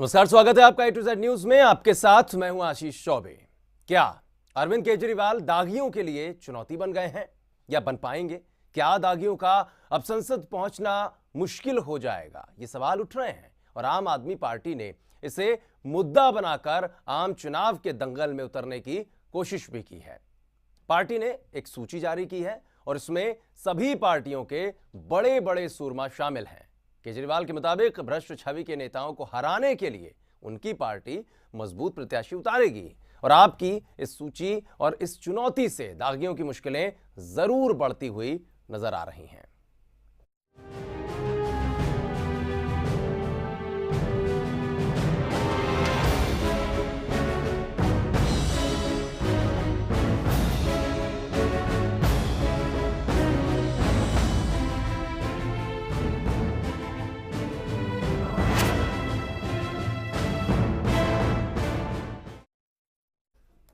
नमस्कार, स्वागत है आपका A to Z न्यूज में। आपके साथ मैं हूं आशीष चौबे। क्या अरविंद केजरीवाल दागियों के लिए चुनौती बन गए हैं या बन पाएंगे? क्या दागियों का अब संसद पहुंचना मुश्किल हो जाएगा? ये सवाल उठ रहे हैं और आम आदमी पार्टी ने इसे मुद्दा बनाकर आम चुनाव के दंगल में उतरने की कोशिश भी की है। पार्टी ने एक सूची जारी की है और इसमें सभी पार्टियों के बड़े बड़े सूरमा शामिल हैं। केजरीवाल के मुताबिक भ्रष्ट छवि के नेताओं को हराने के लिए उनकी पार्टी मजबूत प्रत्याशी उतारेगी और आपकी इस सूची और इस चुनौती से दागियों की मुश्किलें जरूर बढ़ती हुई नजर आ रही हैं।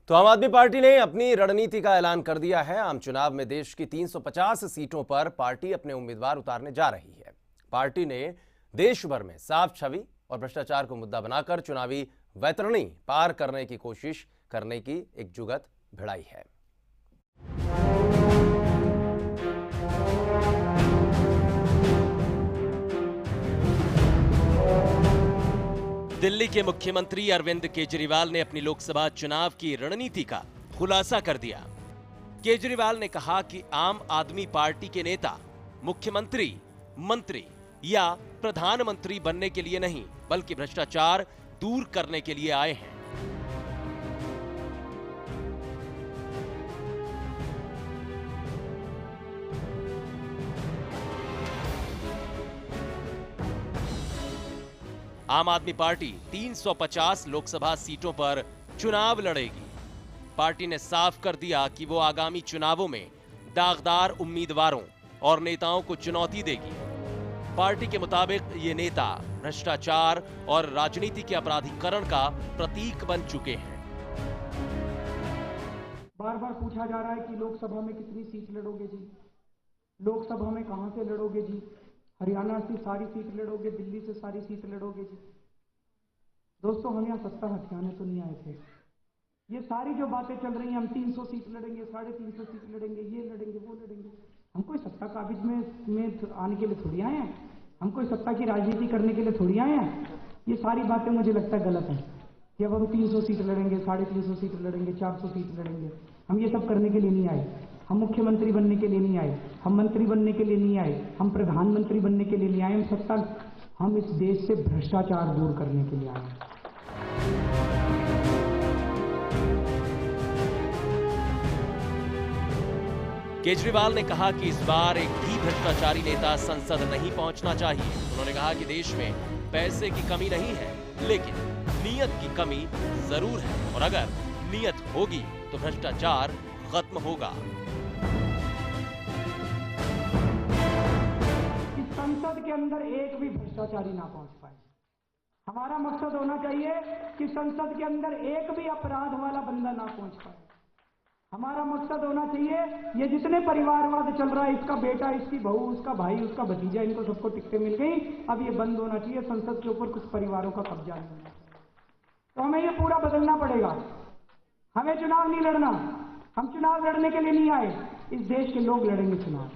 तो आम आदमी पार्टी ने अपनी रणनीति का ऐलान कर दिया है। आम चुनाव में देश की 350 सीटों पर पार्टी अपने उम्मीदवार उतारने जा रही है। पार्टी ने देश भर में साफ छवि और भ्रष्टाचार को मुद्दा बनाकर चुनावी वैतरणी पार करने की कोशिश करने की एक जुगत भिड़ाई है। दिल्ली के मुख्यमंत्री अरविंद केजरीवाल ने अपनी लोकसभा चुनाव की रणनीति का खुलासा कर दिया। केजरीवाल ने कहा कि आम आदमी पार्टी के नेता मुख्यमंत्री, मंत्री या प्रधानमंत्री बनने के लिए नहीं, बल्कि भ्रष्टाचार दूर करने के लिए आए हैं। आम आदमी पार्टी 350 लोकसभा सीटों पर चुनाव लड़ेगी। पार्टी ने साफ कर दिया कि वो आगामी चुनावों में दागदार उम्मीदवारों और नेताओं को चुनौती देगी। पार्टी के मुताबिक ये नेता भ्रष्टाचार और राजनीति के अपराधीकरण का प्रतीक बन चुके हैं। बार बार पूछा जा रहा है कि लोकसभा में कितनी सीट लड़ोगे जी, लोकसभा में कहां से लड़ोगे जी, हरियाणा से सारी सीट लड़ोगे, दिल्ली से सारी सीट लड़ोगे जी। दोस्तों, हम यहाँ सत्ता हथियाने तो नहीं आए थे। ये सारी जो बातें चल रही हैं, हम 300 सीट लड़ेंगे, 350 सीट लड़ेंगे, ये लड़ेंगे, वो लड़ेंगे, हम कोई सत्ता काबिज में आने के लिए थोड़ी आए हैं, हम कोई सत्ता की राजनीति करने के लिए थोड़ी आए हैं। ये सारी बातें मुझे लगता है गलत है कि अब हम 300 सीट लड़ेंगे, 350 सीट लड़ेंगे, 400 सीट लड़ेंगे। हम ये सब करने के लिए नहीं आए। हम मुख्यमंत्री बनने के लिए नहीं आए, हम मंत्री बनने के लिए नहीं आए, हम प्रधानमंत्री बनने के लिए नहीं आए। हम इस देश से भ्रष्टाचार दूर करने के लिए आए हैं। केजरीवाल ने कहा कि इस बार एक भी भ्रष्टाचारी नेता संसद नहीं पहुंचना चाहिए। उन्होंने कहा कि देश में पैसे की कमी नहीं है, लेकिन नीयत की कमी जरूर है और अगर नीयत होगी तो भ्रष्टाचार खत्म होगा। संसद के अंदर एक भी भ्रष्टाचारी ना पहुंच पाए। हमारा मकसद होना चाहिए कि संसद के अंदर एक भी अपराध वाला बंदा ना पहुंच पाए। हमारा मकसद होना चाहिए, ये जितने परिवारवाद चल रहा है, इसका बेटा, इसकी बहू, उसका भाई, उसका भतीजा, इनको सबको टिकटें मिल गई, अब ये बंद होना चाहिए। संसद के ऊपर कुछ परिवारों का कब्जा नहीं होना चाहिए। तो हमें ये पूरा बदलना पड़ेगा। हमें चुनाव नहीं लड़ना, हम चुनाव लड़ने के लिए नहीं आए, इस देश के लोग लड़ेंगे चुनाव।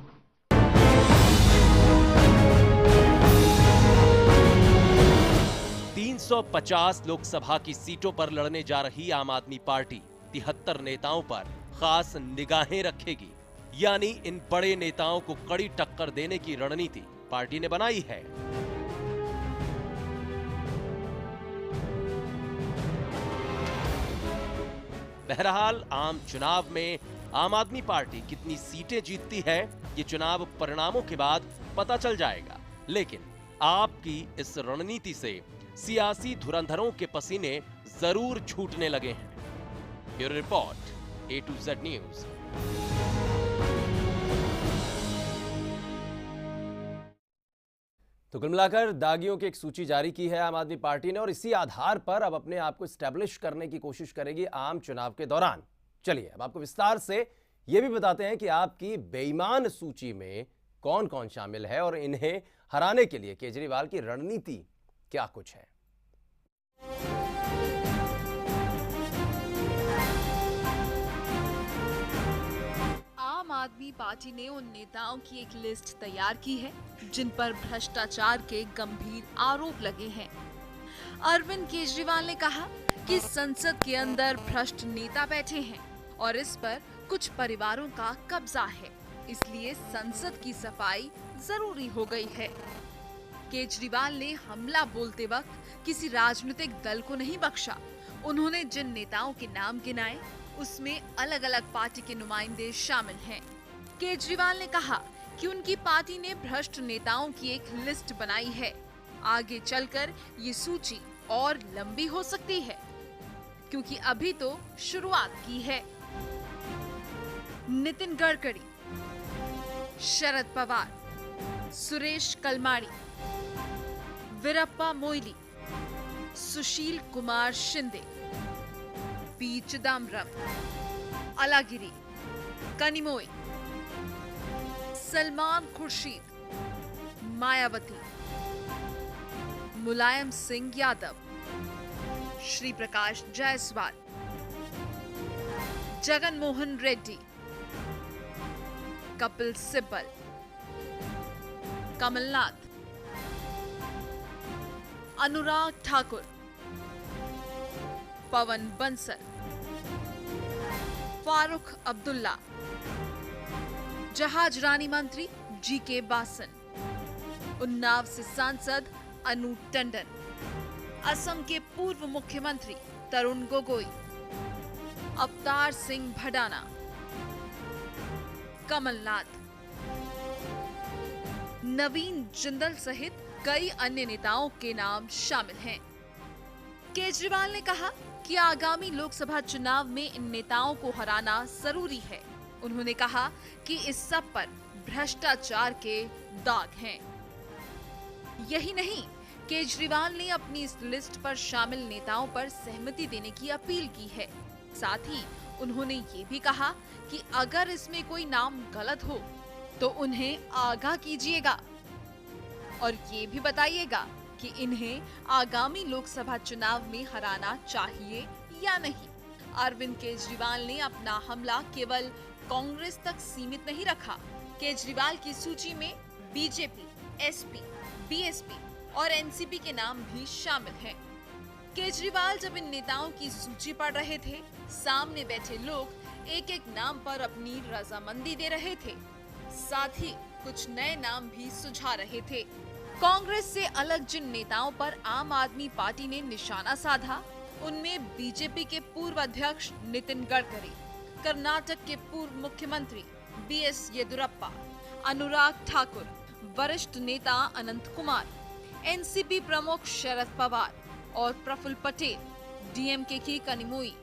350 लोकसभा की सीटों पर लड़ने जा रही आम आदमी पार्टी 73 नेताओं पर खास निगाहें रखेगी। यानी इन बड़े नेताओं को कड़ी टक्कर देने की रणनीति पार्टी ने बनाई है। बहरहाल आम चुनाव में आम आदमी पार्टी कितनी सीटें जीतती है, ये चुनाव परिणामों के बाद पता चल जाएगा। लेकिन आपकी इस रणनीति से सियासी धुरंधरों के पसीने जरूर छूटने लगे हैं। Bureau report, A to Z news. तो कुल मिलाकर दागियों की एक सूची जारी की है आम आदमी पार्टी ने और इसी आधार पर अब अपने आप को स्टैब्लिश करने की कोशिश करेगी आम चुनाव के दौरान। चलिए अब आपको विस्तार से यह भी बताते हैं कि आपकी बेईमान सूची में कौन कौन शामिल है और इन्हें हराने के लिए केजरीवाल की रणनीति क्या कुछ है। आम आदमी पार्टी ने उन नेताओं की एक लिस्ट तैयार की है जिन पर भ्रष्टाचार के गंभीर आरोप लगे हैं। अरविंद केजरीवाल ने कहा कि संसद के अंदर भ्रष्ट नेता बैठे हैं और इस पर कुछ परिवारों का कब्जा है, इसलिए संसद की सफाई जरूरी हो गई है। केजरीवाल ने हमला बोलते वक्त किसी राजनीतिक दल को नहीं बख्शा। उन्होंने जिन नेताओं के नाम गिनाए उसमें अलग अलग पार्टी के नुमाइंदे शामिल हैं। केजरीवाल ने कहा कि उनकी पार्टी ने भ्रष्ट नेताओं की एक लिस्ट बनाई है। आगे चलकर ये सूची और लंबी हो सकती है, क्योंकि अभी तो शुरुआत की है। नितिन गडकरी, शरद पवार, सुरेश कलमाड़ी, वीरप्पा मोइली, सुशील कुमार शिंदे, पी चिदम्बरम, अलागिरी, कनिमोई, सलमान खुर्शीद, मायावती, मुलायम सिंह यादव, श्री प्रकाश जायसवाल, जगन मोहन रेड्डी, कपिल सिब्बल, कमलनाथ, अनुराग ठाकुर, पवन बंसल, फारूक अब्दुल्ला, जहाज रानी मंत्री जी.के. बासन, उन्नाव से सांसद अनु टंडन, असम के पूर्व मुख्यमंत्री तरुण गोगोई, अवतार सिंह भडाना, कमलनाथ, नवीन जिंदल सहित कई अन्य नेताओं के नाम शामिल हैं। केजरीवाल ने कहा कि आगामी लोकसभा चुनाव में इन नेताओं को हराना जरूरी है। उन्होंने कहा कि इस सब पर भ्रष्टाचार के दाग हैं। यही नहीं, केजरीवाल ने अपनी इस लिस्ट पर शामिल नेताओं पर सहमति देने की अपील की है। साथ ही उन्होंने ये भी कहा कि अगर इसमें कोई नाम गलत हो तो उन्हें आगाह कीजिएगा और ये भी बताइएगा कि इन्हें आगामी लोकसभा चुनाव में हराना चाहिए या नहीं। अरविंद केजरीवाल ने अपना हमला केवल कांग्रेस तक सीमित नहीं रखा। केजरीवाल की सूची में बीजेपी, एसपी, बीएसपी और एनसीपी के नाम भी शामिल हैं। केजरीवाल जब इन नेताओं की सूची पढ़ रहे थे, सामने बैठे लोग एक एक नाम पर अपनी रजामंदी दे रहे थे। साथ ही कुछ नए नाम भी सुझा रहे थे। कांग्रेस से अलग जिन नेताओं पर आम आदमी पार्टी ने निशाना साधा, उनमें बीजेपी के पूर्व अध्यक्ष नितिन गडकरी, कर्नाटक के पूर्व मुख्यमंत्री बीएस येदियुरप्पा, अनुराग ठाकुर, वरिष्ठ नेता अनंत कुमार, एनसीपी प्रमुख शरद पवार और प्रफुल्ल पटेल, डीएमके की कनिमोई,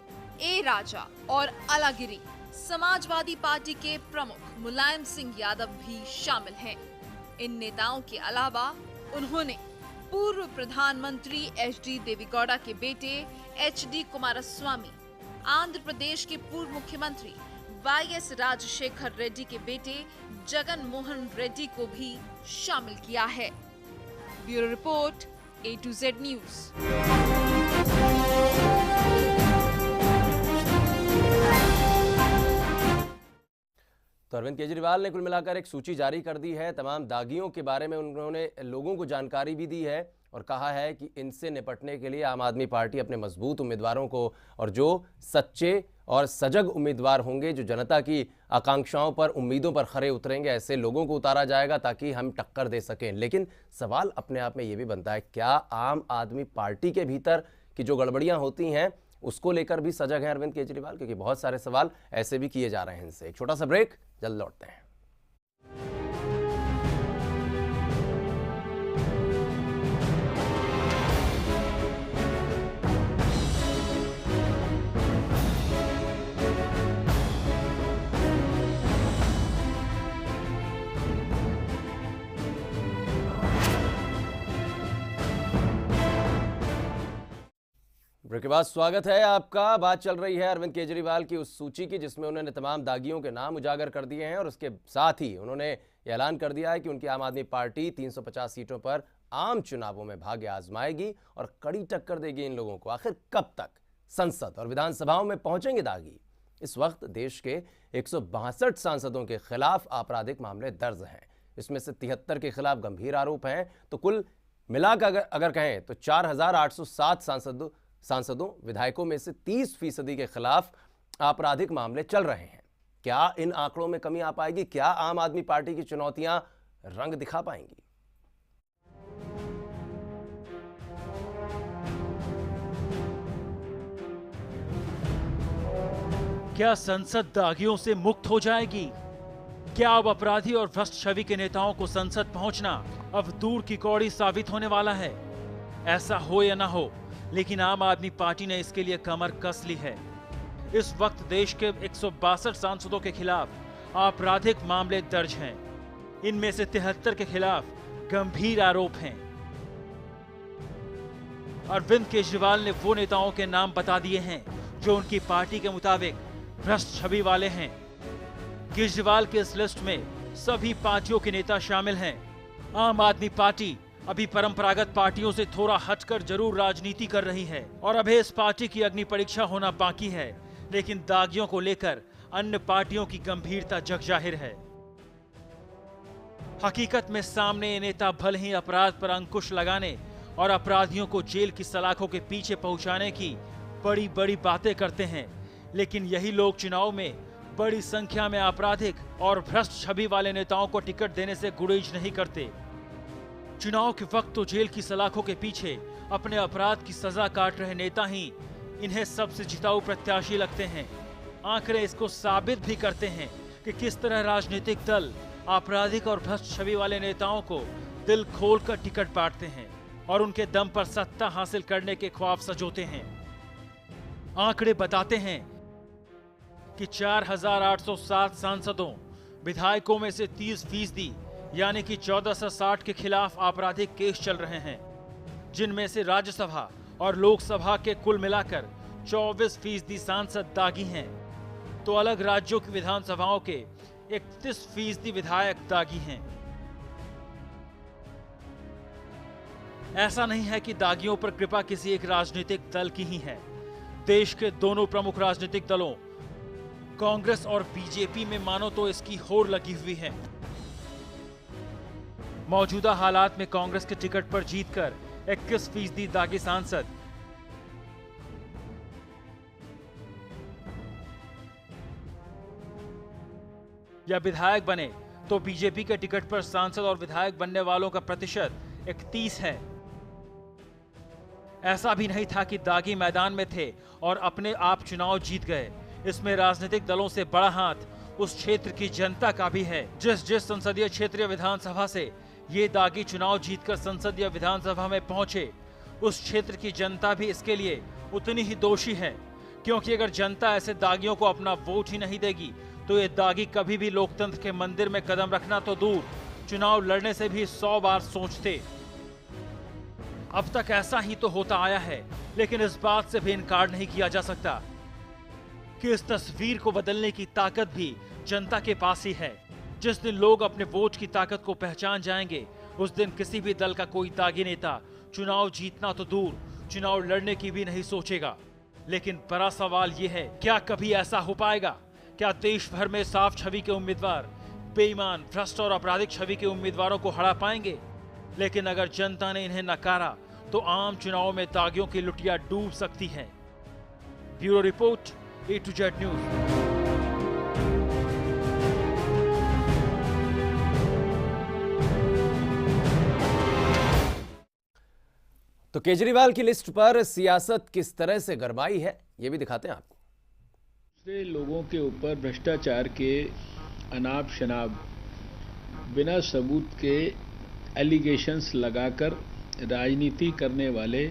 ए राजा और अलागिरी, समाजवादी पार्टी के प्रमुख मुलायम सिंह यादव भी शामिल हैं। इन नेताओं के अलावा उन्होंने पूर्व प्रधानमंत्री एचडी देवेगौड़ा के बेटे एचडी कुमारस्वामी, आंध्र प्रदेश के पूर्व मुख्यमंत्री वाईएस राजशेखर रेड्डी के बेटे जगन मोहन रेड्डी को भी शामिल किया है। Bureau report, A to Z news. तो अरविंद केजरीवाल ने कुल मिलाकर एक सूची जारी कर दी है। तमाम दागियों के बारे में उन्होंने लोगों को जानकारी भी दी है और कहा है कि इनसे निपटने के लिए आम आदमी पार्टी अपने मजबूत उम्मीदवारों को और जो सच्चे और सजग उम्मीदवार होंगे, जो जनता की आकांक्षाओं पर, उम्मीदों पर खरे उतरेंगे, ऐसे लोगों को उतारा जाएगा ताकि हम टक्कर दे सकें। लेकिन सवाल अपने आप में ये भी बनता है, क्या आम आदमी पार्टी के भीतर की जो गड़बड़ियां होती हैं उसको लेकर भी सजग हैं अरविंद केजरीवाल? क्योंकि बहुत सारे सवाल ऐसे भी किए जा रहे हैं इनसे। एक छोटा सा ब्रेक, जल्द लौटते हैं। ब्रेक के बाद स्वागत है आपका। बात चल रही है अरविंद केजरीवाल की उस सूची की जिसमें उन्होंने तमाम दागियों के नाम उजागर कर दिए हैं और उसके साथ ही उन्होंने ऐलान कर दिया है कि उनकी आम आदमी पार्टी 350 सीटों पर आम चुनावों में भाग्य आजमाएगी और कड़ी टक्कर देगी इन लोगों को। आखिर कब तक संसद और विधानसभाओं में पहुंचेंगे दागी? इस वक्त देश के 162 सांसदों के खिलाफ आपराधिक मामले दर्ज हैं। इसमें से 73 के खिलाफ गंभीर आरोप हैं, तो कुल मिलाकर अगर कहें तो 4807 सांसदों विधायकों में से 30% के खिलाफ आपराधिक मामले चल रहे हैं। क्या इन आंकड़ों में कमी आ पाएगी? क्या आम आदमी पार्टी की चुनौतियां रंग दिखा पाएंगी? क्या संसद दागियों से मुक्त हो जाएगी? क्या अब अपराधी और भ्रष्ट छवि के नेताओं को संसद पहुंचना अब दूर की कौड़ी साबित होने वाला है? ऐसा हो या ना हो, लेकिन आम आदमी पार्टी ने इसके लिए कमर कस ली है। इस वक्त देश के 162 सांसदों के खिलाफ आपराधिक मामले दर्ज हैं। इनमें से 73 के खिलाफ गंभीर आरोप हैं। अरविंद केजरीवाल ने वो नेताओं के नाम बता दिए हैं जो उनकी पार्टी के मुताबिक भ्रष्ट छवि वाले हैं। केजरीवाल के इस लिस्ट में सभी पार्टियों के नेता शामिल हैं। आम आदमी पार्टी अभी परंपरागत पार्टियों से थोड़ा हटकर जरूर राजनीति कर रही है और अभी इस पार्टी की अग्नि परीक्षा होना बाकी है, लेकिन दागियों को लेकर अन्य पार्टियों की गंभीरता जग जाहिर है। हकीकत में सामने ये नेता भले ही अपराध पर अंकुश लगाने और अपराधियों को जेल की सलाखों के पीछे पहुंचाने की बड़ी बड़ी बातें करते हैं, लेकिन यही लोग चुनाव में बड़ी संख्या में आपराधिक और भ्रष्ट छवि वाले नेताओं को टिकट देने से गुरेज नहीं करते। चुनाव के वक्त तो जेल की सलाखों के पीछे अपने अपराध की सजा काट रहे नेता ही इन्हें सबसे जिताऊ प्रत्याशी लगते हैं। आंकड़े इसको साबित भी करते हैं कि किस तरह राजनीतिक दल आपराधिक और भ्रष्ट छवि वाले नेताओं को दिल खोलकर टिकट बांटते हैं और उनके दम पर सत्ता हासिल करने के ख्वाब सजोते हैं। आंकड़े बताते हैं कि 4807 सांसदों विधायकों में से 30% यानी कि 1460 के खिलाफ आपराधिक केस चल रहे हैं, जिनमें से राज्यसभा और लोकसभा के कुल मिलाकर 24% सांसद दागी हैं, तो अलग राज्यों की विधानसभाओं के 31% विधायक दागी हैं। ऐसा नहीं है कि दागियों पर कृपा किसी एक राजनीतिक दल की ही है। देश के दोनों प्रमुख राजनीतिक दलों कांग्रेस और बीजेपी में मानो तो इसकी होड़ लगी हुई है। मौजूदा हालात में कांग्रेस के टिकट पर जीतकर 21% दागी सांसद या विधायक बने तो बीजेपी के टिकट पर सांसद और विधायक बनने वालों का प्रतिशत 31 है। ऐसा भी नहीं था कि दागी मैदान में थे और अपने आप चुनाव जीत गए। इसमें राजनीतिक दलों से बड़ा हाथ उस क्षेत्र की जनता का भी है। जिस संसदीय क्षेत्र या विधानसभा से ये दागी चुनाव जीतकर संसद या विधानसभा में पहुंचे, उस क्षेत्र की जनता भी इसके लिए उतनी ही दोषी है, क्योंकि अगर जनता ऐसे दागियों को अपना वोट ही नहीं देगी तो ये दागी कभी भी लोकतंत्र के मंदिर में कदम रखना तो दूर, चुनाव लड़ने से भी 100 बार सोचते। अब तक ऐसा ही तो होता आया है, लेकिन इस बात से भी इनकार नहीं किया जा सकता कि इस तस्वीर को बदलने की ताकत भी जनता के पास ही है। जिस दिन लोग अपने वोट की ताकत को पहचान जाएंगे, उस दिन किसी भी दल का कोई दागी नेता चुनाव जीतना तो दूर, चुनाव लड़ने की भी नहीं सोचेगा। लेकिन बड़ा सवाल यह है, क्या कभी ऐसा हो पाएगा? क्या देश भर में साफ छवि के उम्मीदवार बेईमान, भ्रष्ट और आपराधिक छवि के उम्मीदवारों को हरा पाएंगे? लेकिन अगर जनता ने इन्हें नकारा तो आम चुनाव में दागियों की लुटिया डूब सकती है। Bureau report, A to Z news. तो केजरीवाल की लिस्ट पर सियासत किस तरह से गरमाई है, ये भी दिखाते हैं आपको। दूसरे लोगों के ऊपर भ्रष्टाचार के अनाप शनाप बिना सबूत के एलिगेशंस लगाकर राजनीति करने वाले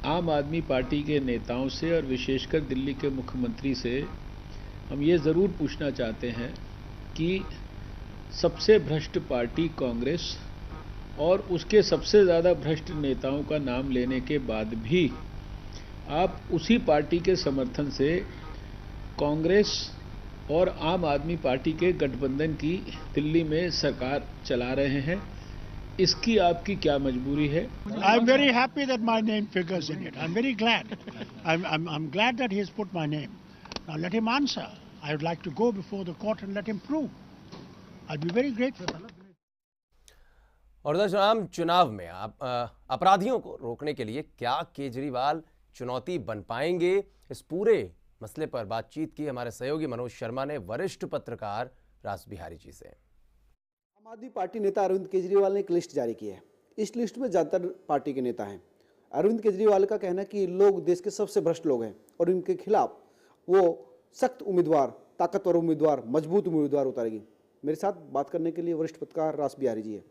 आम आदमी पार्टी के नेताओं से और विशेषकर दिल्ली के मुख्यमंत्री से हम ये ज़रूर पूछना चाहते हैं कि सबसे भ्रष्ट पार्टी कांग्रेस और उसके सबसे ज़्यादा भ्रष्ट नेताओं का नाम लेने के बाद भी आप उसी पार्टी के समर्थन से कांग्रेस और आम आदमी पार्टी के गठबंधन की दिल्ली में सरकार चला रहे हैं। इसकी आपकी क्या मजबूरी है? I'm very happy that my name figures in it. I'm very glad. I'm glad that he's put my name. Now let him answer. I would like to go before the court and let him prove. I'll be very grateful. और जनाब, चुनाव में अपराधियों को रोकने के लिए क्या केजरीवाल चुनौती बन पाएंगे? इस पूरे मसले पर बातचीत की हमारे सहयोगी मनोज शर्मा ने वरिष्ठ पत्रकार रास बिहारी जी से। आम आदमी पार्टी नेता अरविंद केजरीवाल ने एक लिस्ट जारी की है। इस लिस्ट में ज़्यादातर पार्टी के नेता हैं। अरविंद केजरीवाल का कहना है कि लोग देश के सबसे भ्रष्ट लोग हैं और इनके खिलाफ वो सख्त उम्मीदवार, ताकतवर उम्मीदवार, मजबूत उम्मीदवार उतारेगी। मेरे साथ बात करने के लिए वरिष्ठ पत्रकार रास बिहारी जी है।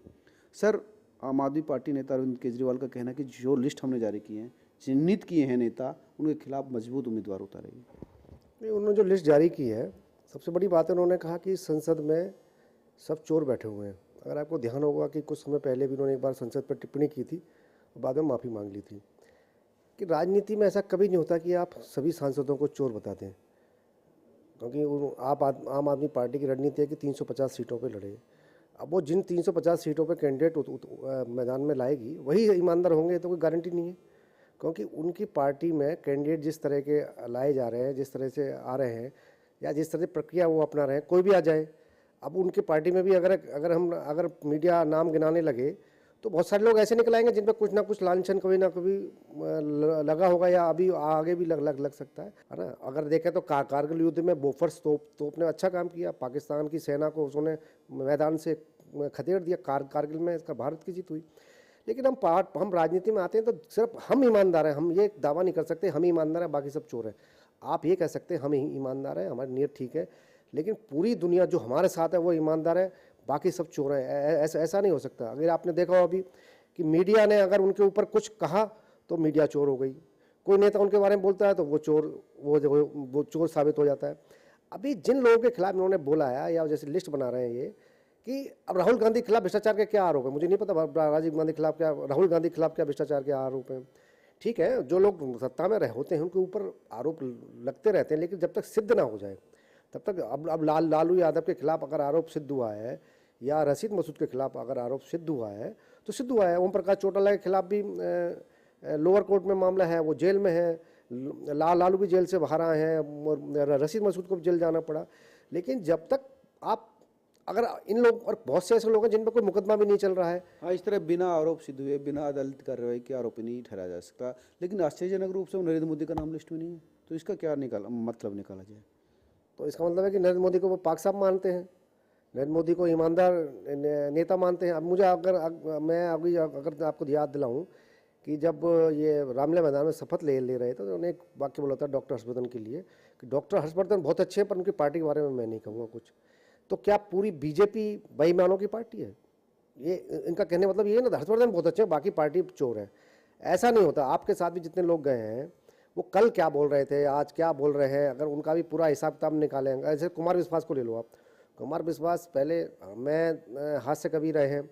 सर, आम आदमी पार्टी नेता अरविंद केजरीवाल का कहना है कि जो लिस्ट हमने जारी की है, चिन्हित किए हैं नेता, उनके खिलाफ मजबूत उम्मीदवार उतारेगी। नहीं, उन्होंने जो लिस्ट जारी की है, सबसे बड़ी बात है उन्होंने कहा कि संसद में सब चोर बैठे हुए हैं। अगर आपको ध्यान होगा कि कुछ समय पहले भी उन्होंने एक बार संसद पर टिप्पणी की थी और बाद में माफ़ी मांग ली थी कि राजनीति में ऐसा कभी नहीं होता कि आप सभी सांसदों को चोर बता दें, क्योंकि आम आदमी पार्टी की रणनीति है कि 350 सीटों पे लड़े। अब वो जिन 350 सीटों पे कैंडिडेट मैदान में लाएगी वही ईमानदार होंगे, तो कोई गारंटी नहीं है, क्योंकि उनकी पार्टी में कैंडिडेट जिस तरह के लाए जा रहे हैं, जिस तरह से आ रहे हैं या जिस तरह की प्रक्रिया वो अपना रहे हैं, कोई भी आ जाए। अब उनकी पार्टी में भी अगर मीडिया नाम गिनाने लगे तो बहुत सारे लोग ऐसे निकल आएंगे जिन पर कुछ ना कुछ लांछन कभी ना कभी लगा होगा या अभी आगे भी लग सकता है ना। अगर देखें तो कारगिल युद्ध में बोफर्स तोप ने अच्छा काम किया, पाकिस्तान की सेना को उसने मैदान से खदेड़ दिया। कारगिल में इसका भारत की जीत हुई। लेकिन हम राजनीति में आते हैं तो सिर्फ हम ईमानदार हैं, हम ये दावा नहीं कर सकते हम ईमानदार हैं बाकी सब चोर हैं। आप ये कह सकते हैं हम ईमानदार हैं, हमारी नीयत ठीक है, लेकिन पूरी दुनिया जो हमारे साथ है वो ईमानदार है, बाकी सब चोर हैं, ऐसा नहीं हो सकता। अगर आपने देखा हो अभी कि मीडिया ने अगर उनके ऊपर कुछ कहा तो मीडिया चोर हो गई, कोई नेता उनके बारे में बोलता है तो वो चोर साबित हो जाता है। अभी जिन लोगों के खिलाफ इन्होंने बोला है या जैसे लिस्ट बना रहे हैं ये कि अब राहुल गांधी के खिलाफ भ्रष्टाचार के क्या आरोप है, मुझे नहीं पता राजीव गांधी खिलाफ क्या, राहुल गांधी के खिलाफ क्या भ्रष्टाचार के आरोप हैं। ठीक है, जो लोग सत्ता में होते हैं उनके ऊपर आरोप लगते रहते हैं, लेकिन जब तक सिद्ध ना हो जाए तब तक अब लालू यादव के खिलाफ अगर आरोप सिद्ध हुआ है या रशीद मसूद के खिलाफ अगर आरोप सिद्ध हुआ है तो सिद्ध हुआ है। ओम प्रकाश चौटाला के खिलाफ भी लोअर कोर्ट में मामला है, वो जेल में है, लालू भी जेल से बाहर आए हैं, रशीद मसूद को भी जेल जाना पड़ा। लेकिन जब तक आप अगर इन लोग और बहुत से ऐसे लोग हैं जिन पर कोई मुकदमा भी नहीं चल रहा है, हाँ, इस तरह बिना आरोप सिद्ध हुए, बिना अदालत कार्रवाई के आरोपी नहीं ठहराया जा सकता। लेकिन आश्चर्यजनक रूप से नरेंद्र मोदी का नाम लिस्ट में नहीं है, तो इसका क्या मतलब निकाला जाए? तो इसका मतलब है कि नरेंद्र मोदी को वो पाक साहब मानते हैं, नरेंद्र मोदी को ईमानदार नेता मानते हैं। अब मुझे मैं अभी अगर आपको याद दिलाऊं कि जब ये रामलीला मैदान में शपथ ले रहे थे तो उन्होंने एक वाक्य बोला था डॉक्टर हर्षवर्धन के लिए कि डॉक्टर हर्षवर्धन बहुत अच्छे हैं पर उनकी पार्टी के बारे में मैं नहीं कहूँगा कुछ। तो क्या पूरी बीजेपी बेईमानों की पार्टी है? ये इनका कहने मतलब ये ना, हर्षवर्धन बहुत अच्छे हैं बाकी पार्टी चोर है, ऐसा नहीं होता। आपके साथ भी जितने लोग गए हैं वो कल क्या बोल रहे थे, आज क्या बोल रहे हैं, अगर उनका भी पूरा हिसाब किताब निकालेंगे। ऐसे कुमार विश्वास को ले लो आप, कुमार विश्वास पहले मैं हास्य कवि रहे हैं,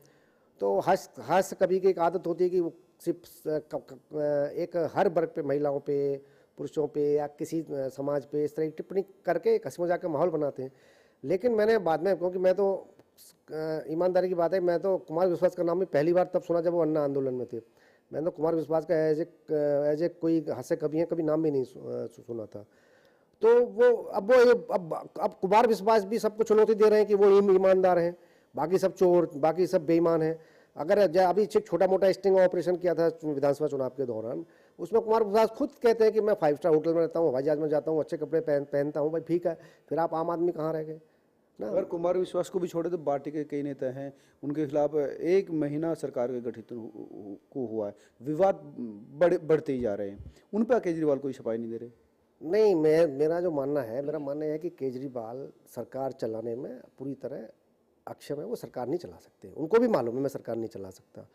तो हास्य कवि की एक आदत होती है कि वो सिर्फ एक हर वर्ग पे, महिलाओं पे, पुरुषों पे या किसी समाज पे इस तरह की टिप्पणी करके एक हंसी मजाक का माहौल बनाते हैं। लेकिन मैंने बाद में, क्योंकि मैं तो ईमानदारी की बात है, मैं तो कुमार विश्वास का नाम भी पहली बार तब सुना जब वो अन्ना आंदोलन में थे। मैंने तो कुमार विश्वास का एज ए कोई हास्य कवि है कभी नाम भी नहीं सुना था। तो वो अब कुमार विश्वास भी सबको चुनौती दे रहे हैं कि वो ईमानदार हैं, बाकी सब चोर, बाकी सब बेईमान हैं। अगर अभी एक छोटा मोटा स्टिंग ऑपरेशन किया था विधानसभा चुनाव के दौरान, उसमें कुमार विश्वास खुद कहते हैं कि मैं 5 स्टार होटल में रहता हूँ, हवाई जहाज में जाता हूँ, अच्छे कपड़े पहनता हूँ। भाई ठीक है, फिर आप आम आदमी कहाँ रह गए ना? अगर कुमार विश्वास को भी छोड़े तो पार्टी के कई नेता हैं, उनके खिलाफ 1 महीना सरकार के गठित को हुआ है, विवाद बढ़ते ही जा रहे हैं, उन पर केजरीवाल कोई सफाई नहीं दे रहे। नहीं, मेरा मानना है कि केजरीवाल सरकार चलाने में पूरी तरह अक्षम है, वो सरकार नहीं चला सकते, उनको भी मालूम है मैं सरकार नहीं चला सकता।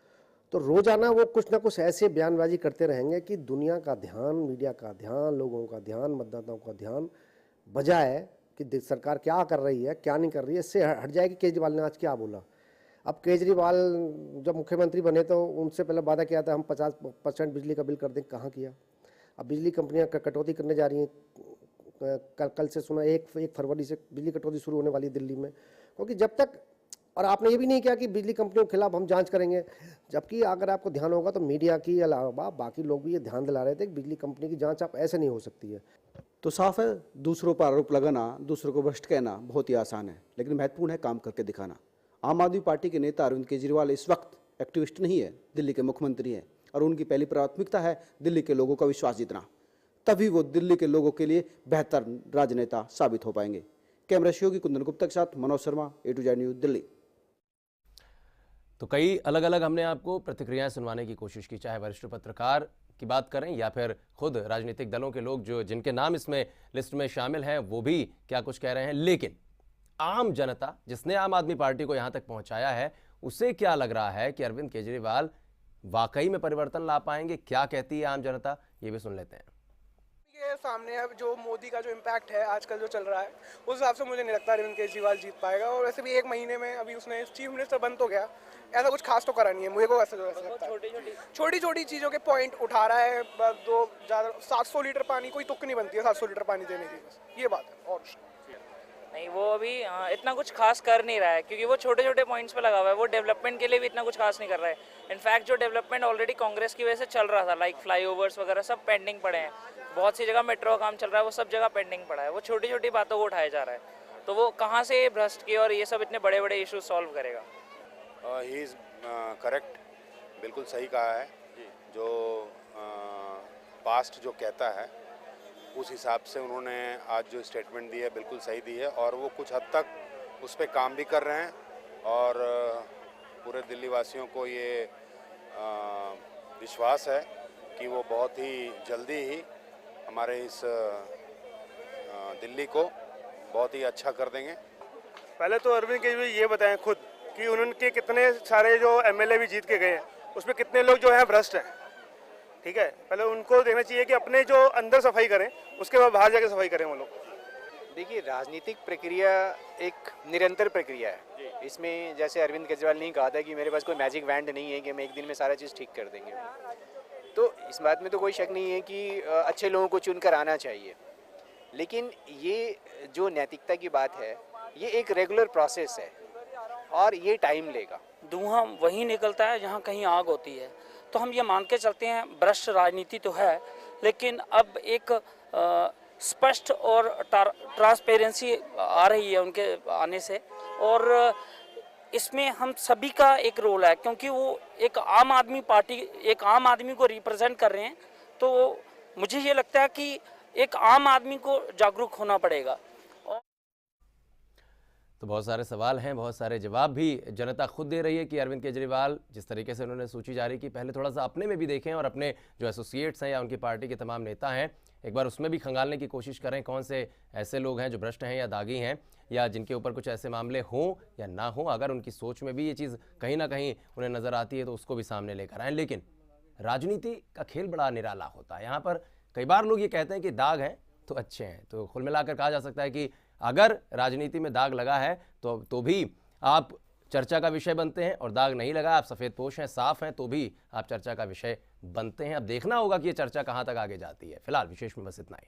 तो रोजाना वो कुछ ना कुछ ऐसे बयानबाजी करते रहेंगे कि दुनिया का ध्यान, मीडिया का ध्यान, लोगों का ध्यान, मतदाताओं का ध्यान बजाय कि सरकार क्या कर रही है क्या नहीं कर रही है इससे हट जाए कि केजरीवाल ने आज क्या बोला। अब केजरीवाल जब मुख्यमंत्री बने तो उनसे पहले वादा किया था हम 50% बिजली का बिल कर दें, कहाँ किया? अब बिजली कंपनियां कटौती करने जा रही हैं, कल से सुना 1 फरवरी से बिजली कटौती शुरू होने वाली है दिल्ली में, क्योंकि जब तक और आपने ये भी नहीं किया कि बिजली कंपनियों के खिलाफ हम जांच करेंगे, जबकि अगर आपको ध्यान होगा तो मीडिया की अलावा बाकी लोग भी ये ध्यान दिला रहे थे कि बिजली कंपनी की जांच आप ऐसे नहीं हो सकती है। तो साफ है, दूसरों पर आरोप लगाना, दूसरों को भ्रष्ट कहना बहुत ही आसान है, लेकिन महत्वपूर्ण है काम करके दिखाना। आम आदमी पार्टी के नेता अरविंद केजरीवाल इस वक्त एक्टिविस्ट नहीं है, दिल्ली के मुख्यमंत्री हैं और उनकी पहली प्राथमिकता है दिल्ली के लोगों का विश्वास जीतना। तभी वो दिल्ली के लोगों के लिए बेहतर राजनेता साबित हो पाएंगे। कैमरा सहयोगी कुंदन गुप्ता के साथ Manoj Sharma, A to Z news, Delhi. तो कई अलग अलग हमने आपको प्रतिक्रियाएं सुनवाने की कोशिश की, चाहे वरिष्ठ पत्रकार की बात करें या फिर खुद राजनीतिक दलों के लोग जो जिनके नाम इसमें लिस्ट में शामिल हैं वो भी क्या कुछ कह रहे हैं। लेकिन आम जनता जिसने आम आदमी पार्टी को यहां तक पहुंचाया है, उसे क्या लग रहा है कि अरविंद केजरीवाल वाकई में परिवर्तन ला पाएंगे? क्या कहती है आम जनता, ये भी सुन लेते हैं। के सामने अब जो मोदी का जो इम्पैक्ट है आजकल जो चल रहा है, उस हिसाब से मुझे नहीं लगता अरविंद केजरीवाल जीत पाएगा। और वैसे भी 1 महीने में अभी उसने चीफ मिनिस्टर बन तो गया, ऐसा कुछ खास तो करा नहीं है मुझे को ऐसा लगता है। छोटी छोटी चीज़ों के पॉइंट उठा रहा है, दो ज़्यादा 700 लीटर पानी कोई तुक नहीं बनती है 700 लीटर पानी देने की, बस ये बात है। और नहीं, वो अभी इतना कुछ खास कर नहीं रहा है, क्योंकि वो छोटे छोटे पॉइंट्स पे लगा हुआ है। वो डेवलपमेंट के लिए भी इतना कुछ खास नहीं कर रहा है। इनफैक्ट जो डेवलपमेंट ऑलरेडी कांग्रेस की वजह से चल रहा था, लाइक फ्लाईओवर्स वगैरह, सब पेंडिंग पड़े हैं। बहुत सी जगह मेट्रो का काम चल रहा है, वो सब जगह पेंडिंग पड़ा है। वो छोटी छोटी बातों को उठाया जा रहा है, तो वो कहाँ से ये भ्रष्ट की और ये सब इतने बड़े बड़े इशू सॉल्व करेगा? ही इज़ करेक्ट, बिल्कुल सही कहा है। जो पास्ट जो कहता है उस हिसाब से उन्होंने आज जो स्टेटमेंट दी है बिल्कुल सही दी है, और वो कुछ हद तक उस पर काम भी कर रहे हैं। और पूरे दिल्ली वासियों को ये विश्वास है कि वो बहुत ही जल्दी ही हमारे इस दिल्ली को बहुत ही अच्छा कर देंगे। पहले तो अरविंद केजरीवाल ये बताएं खुद कि उनके कितने सारे जो MLA भी जीत के गए हैं, उसमें कितने लोग जो हैं भ्रष्ट हैं। ठीक है, पहले उनको देखना चाहिए कि अपने जो अंदर सफाई करें, उसके बाद बाहर जाके सफाई करें वो लोग। देखिए, राजनीतिक प्रक्रिया एक निरंतर प्रक्रिया है। इसमें जैसे अरविंद केजरीवाल ने कहा था कि मेरे पास कोई मैजिक वैंड नहीं है कि हम एक दिन में सारा चीज़ ठीक कर देंगे, तो इस बात में तो कोई शक नहीं है कि अच्छे लोगों को चुनकर आना चाहिए। लेकिन ये जो नैतिकता की बात है, ये एक रेगुलर प्रोसेस है और ये टाइम लेगा। धुआं वहीं निकलता है जहाँ कहीं आग होती है। तो हम ये मान के चलते हैं भ्रष्ट राजनीति तो है, लेकिन अब एक स्पष्ट और ट्रांसपेरेंसी आ रही है उनके आने से, और इसमें हम सभी का एक रोल है, क्योंकि वो एक आम आदमी पार्टी, एक आम आदमी को रिप्रेजेंट कर रहे हैं। तो मुझे ये लगता है कि एक आम आदमी को जागरूक होना पड़ेगा। तो बहुत सारे सवाल हैं, बहुत सारे जवाब भी जनता खुद दे रही है कि अरविंद केजरीवाल जिस तरीके से उन्होंने सूची जारी की, पहले थोड़ा सा अपने में भी देखें और अपने जो एसोसिएट्स हैं या उनकी पार्टी के तमाम नेता हैं, एक बार उसमें भी खंगालने की कोशिश करें कौन से ऐसे लोग हैं जो भ्रष्ट हैं या दागी हैं, या जिनके ऊपर कुछ ऐसे मामले हों या ना हों। अगर उनकी सोच में भी ये चीज़ कहीं ना कहीं उन्हें नज़र आती है तो उसको भी सामने लेकर आएँ। लेकिन राजनीति का खेल बड़ा निराला होता है। यहाँ पर कई बार लोग ये कहते हैं कि दाग हैं तो अच्छे हैं, तो कुल मिलाकर कहा जा सकता है कि अगर राजनीति में दाग लगा है तो भी आप चर्चा का विषय बनते हैं, और दाग नहीं लगा, आप सफ़ेद पोश हैं, साफ हैं, तो भी आप चर्चा का विषय बनते हैं। अब देखना होगा कि ये चर्चा कहाँ तक आगे जाती है। फिलहाल विशेष में बस इतना ही।